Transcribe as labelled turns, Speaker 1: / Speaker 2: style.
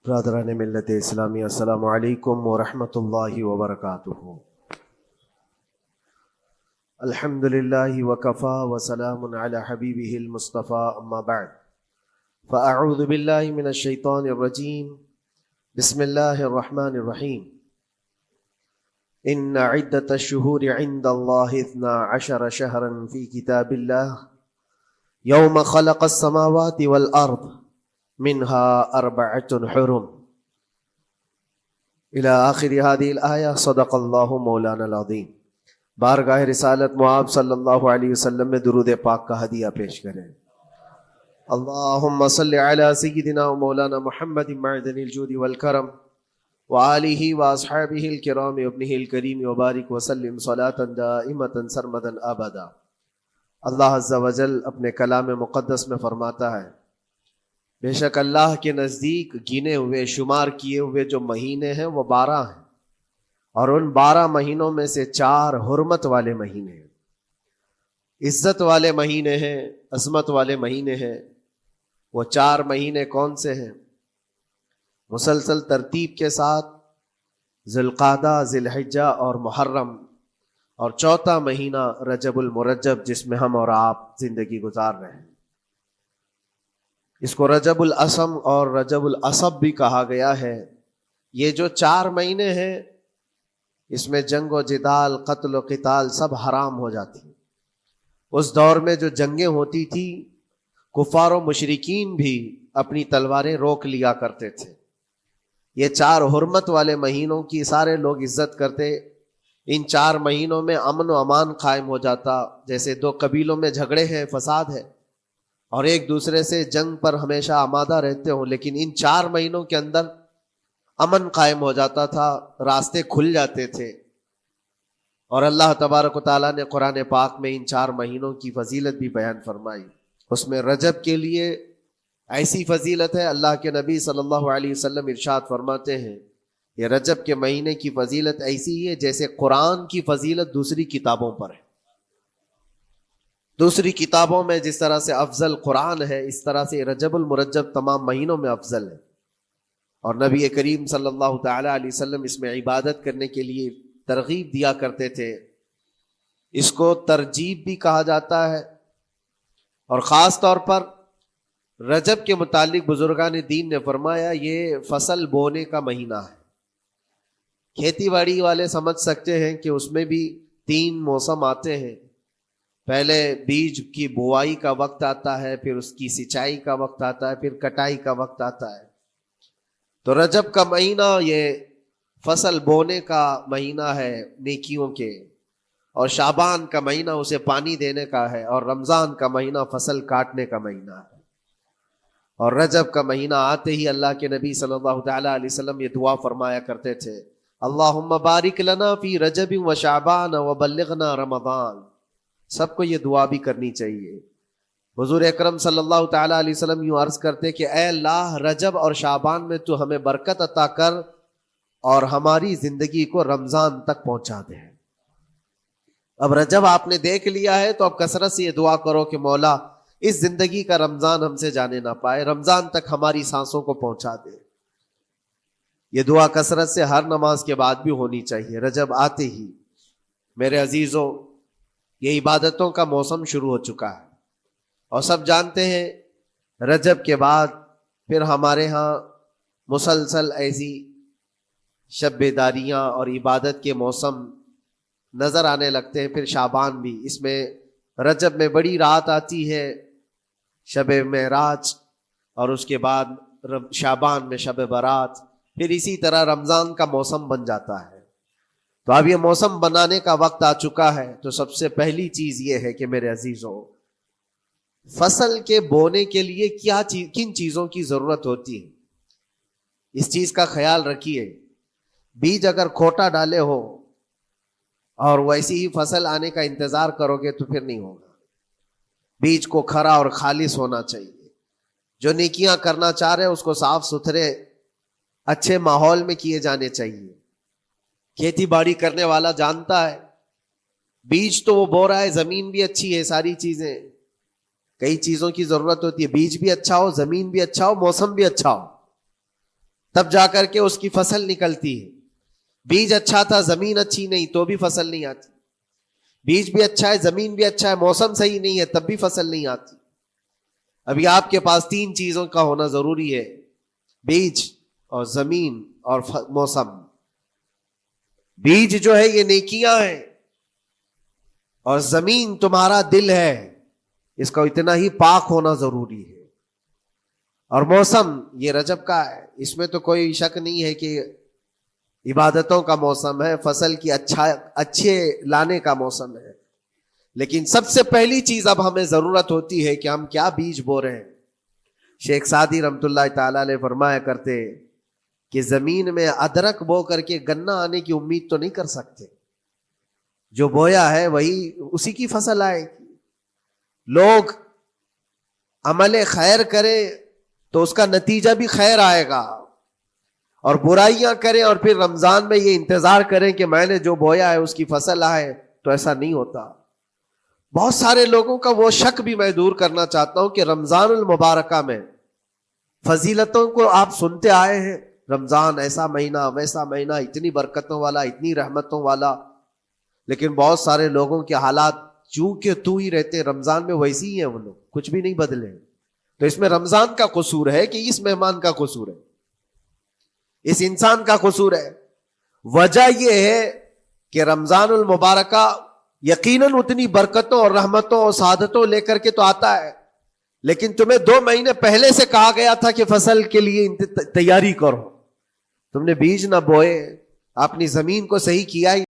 Speaker 1: برادران ملت اسلامی، السلام علیکم ورحمۃ اللہ وبرکاتہ۔ الحمد للہ وکفا وسلام علی حبیبہ المصطفیٰ، اما بعد فاعوذ باللہ من الشیطان الرجیم، بسم اللہ الرحمن الرحیم۔ ان عدۃ الشہور عند اللہ 12 شہرا فی کتاب اللہ یوم خلق السماوات والارض منها 4 حرم الى آخر هذه الآیہ۔ صدق اللہ مولانا العظیم۔ بارگاہ رسالت معاب صلی اللہ علیہ وسلم میں درود پاک کا ہدیہ پیش کریں۔ اللہم صل علی سیدنا و مولانا محمد معدن الجود والکرم وآلہ واصحابہ الکرام وابنہ الکریم وبارک وسلم صلاة دائمة سرمدا ابدا۔ اللہ عز و جل اپنے کلام مقدس میں فرماتا ہے، بے شک اللہ کے نزدیک گنے ہوئے شمار کیے ہوئے جو مہینے ہیں وہ 12 ہیں، اور ان 12 مہینوں میں سے 4 حرمت والے مہینے ہیں، عزت والے مہینے ہیں، عظمت والے مہینے ہیں۔ وہ 4 مہینے کون سے ہیں؟ مسلسل ترتیب کے ساتھ ذوالقعدہ، ذی الحجہ اور محرم، اور 4تھا مہینہ رجب المرجب جس میں ہم اور آپ زندگی گزار رہے ہیں۔ اس کو رجب الاسم اور رجب العصب بھی کہا گیا ہے۔ یہ جو 4 مہینے ہیں اس میں جنگ و جدال، قتل و قتال سب حرام ہو جاتی۔ اس دور میں جو جنگیں ہوتی تھی، کفار و مشرکین بھی اپنی تلواریں روک لیا کرتے تھے۔ یہ 4 حرمت والے مہینوں کی سارے لوگ عزت کرتے۔ ان 4 مہینوں میں امن و امان قائم ہو جاتا۔ جیسے 2 قبیلوں میں جھگڑے ہیں، فساد ہے، اور ایک دوسرے سے جنگ پر ہمیشہ آمادہ رہتے ہوں، لیکن ان 4 مہینوں کے اندر امن قائم ہو جاتا تھا، راستے کھل جاتے تھے۔ اور اللہ تبارک و تعالیٰ نے قرآن پاک میں ان 4 مہینوں کی فضیلت بھی بیان فرمائی۔ اس میں رجب کے لیے ایسی فضیلت ہے، اللہ کے نبی صلی اللہ علیہ وسلم ارشاد فرماتے ہیں، یہ رجب کے مہینے کی فضیلت ایسی ہے جیسے قرآن کی فضیلت دوسری کتابوں پر ہے۔ دوسری کتابوں میں جس طرح سے افضل قرآن ہے، اس طرح سے رجب المرجب تمام مہینوں میں افضل ہے۔ اور نبی کریم صلی اللہ تعالی علیہ وسلم اس میں عبادت کرنے کے لیے ترغیب دیا کرتے تھے۔ اس کو ترجیب بھی کہا جاتا ہے، اور خاص طور پر رجب کے متعلق بزرگان دین نے فرمایا یہ فصل بونے کا مہینہ ہے۔ کھیتی باڑی والے سمجھ سکتے ہیں کہ اس میں بھی 3 موسم آتے ہیں۔ پہلے بیج کی بوائی کا وقت آتا ہے، پھر اس کی سچائی کا وقت آتا ہے، پھر کٹائی کا وقت آتا ہے۔ تو رجب کا مہینہ یہ فصل بونے کا مہینہ ہے نیکیوں کے، اور شعبان کا مہینہ اسے پانی دینے کا ہے، اور رمضان کا مہینہ فصل کاٹنے کا مہینہ ہے۔ اور رجب کا مہینہ آتے ہی اللہ کے نبی صلی اللہ تعالی علیہ وسلم یہ دعا فرمایا کرتے تھے، اللہم بارک لنا فی رجب و شعبان و بلغنا رمضان۔ سب کو یہ دعا بھی کرنی چاہیے۔ حضور اکرم صلی اللہ تعالی علیہ وسلم یوں عرض کرتے کہ اے اللہ، رجب اور شعبان میں تو ہمیں برکت عطا کر اور ہماری زندگی کو رمضان تک پہنچا دے۔ اب رجب آپ نے دیکھ لیا ہے تو اب کثرت سے یہ دعا کرو کہ مولا اس زندگی کا رمضان ہم سے جانے نہ پائے، رمضان تک ہماری سانسوں کو پہنچا دے۔ یہ دعا کثرت سے ہر نماز کے بعد بھی ہونی چاہیے۔ رجب آتے ہی میرے عزیزوں یہ عبادتوں کا موسم شروع ہو چکا ہے، اور سب جانتے ہیں رجب کے بعد پھر ہمارے ہاں مسلسل ایسی شب بیداریاں اور عبادت کے موسم نظر آنے لگتے ہیں۔ پھر شعبان بھی، اس میں رجب میں بڑی رات آتی ہے، شب معراج، اور اس کے بعد شعبان میں شب برات، پھر اسی طرح رمضان کا موسم بن جاتا ہے۔ تو اب یہ موسم بنانے کا وقت آ چکا ہے۔ تو سب سے پہلی چیز یہ ہے کہ میرے عزیزوں، فصل کے بونے کے لیے کن چیزوں کی ضرورت ہوتی ہے، اس چیز کا خیال رکھیے۔ بیج اگر کھوٹا ڈالے ہو اور ویسی ہی فصل آنے کا انتظار کرو گے تو پھر نہیں ہوگا۔ بیج کو کھرا اور خالص ہونا چاہیے۔ جو نیکیاں کرنا چاہ رہے اس کو صاف ستھرے اچھے ماحول میں کیے جانے چاہیے۔ کھیتی باڑی کرنے والا جانتا ہے، بیج تو وہ بو رہا ہے، زمین بھی اچھی ہے، ساری چیزیں، کئی چیزوں کی ضرورت ہوتی ہے، بیج بھی اچھا ہو، زمین بھی اچھا ہو، موسم بھی اچھا ہو۔ تب جا کر کے اس کی فصل نکلتی ہے. بیج اچھا تھا، زمین اچھی نہیں تو بھی فصل نہیں آتی. بیج بھی اچھا ہے، زمین بھی اچھا ہے، موسم صحیح نہیں ہے تب بھی فصل نہیں آتی. ابھی آپ کے پاس 3 چیزوں کا ہونا ضروری ہے: بیج اور زمین اور موسم. بیج جو ہے یہ نیکیاں ہیں، اور زمین تمہارا دل ہے، اس کا اتنا ہی پاک ہونا ضروری ہے. اور موسم یہ رجب کا ہے، اس میں تو کوئی شک نہیں ہے کہ عبادتوں کا موسم ہے، فصل کی اچھے لانے کا موسم ہے. لیکن سب سے پہلی چیز اب ہمیں ضرورت ہوتی ہے کہ ہم کیا بیج بو رہے ہیں. شیخ سعدی رحمت اللہ تعالی علیہ فرمایا کرتے کہ زمین میں ادرک بو کر کے گنا آنے کی امید تو نہیں کر سکتے. جو بویا ہے وہی اسی کی فصل آئے گی. لوگ عمل خیر کرے تو اس کا نتیجہ بھی خیر آئے گا، اور برائیاں کریں اور پھر رمضان میں یہ انتظار کریں کہ میں نے جو بویا ہے اس کی فصل آئے، تو ایسا نہیں ہوتا. بہت سارے لوگوں کا وہ شک بھی میں دور کرنا چاہتا ہوں کہ رمضان المبارکہ میں فضیلتوں کو آپ سنتے آئے ہیں، رمضان ایسا مہینہ ویسا مہینہ، اتنی برکتوں والا، اتنی رحمتوں والا، لیکن بہت سارے لوگوں کے حالات چونکہ تو ہی رہتے رمضان میں ویسی ہی ہیں، وہ لوگ کچھ بھی نہیں بدلے. تو اس میں رمضان کا قصور ہے کہ اس مہمان کا قصور ہے، اس انسان کا قصور ہے؟ وجہ یہ ہے کہ رمضان المبارکہ یقیناً اتنی برکتوں اور رحمتوں اور سعادتوں لے کر کے تو آتا ہے، لیکن تمہیں 2 مہینے پہلے سے کہا گیا تھا کہ فصل کے لیے تیاری کرو. تم نے بیج نہ بوئے، اپنی زمین کو صحیح کیا ہی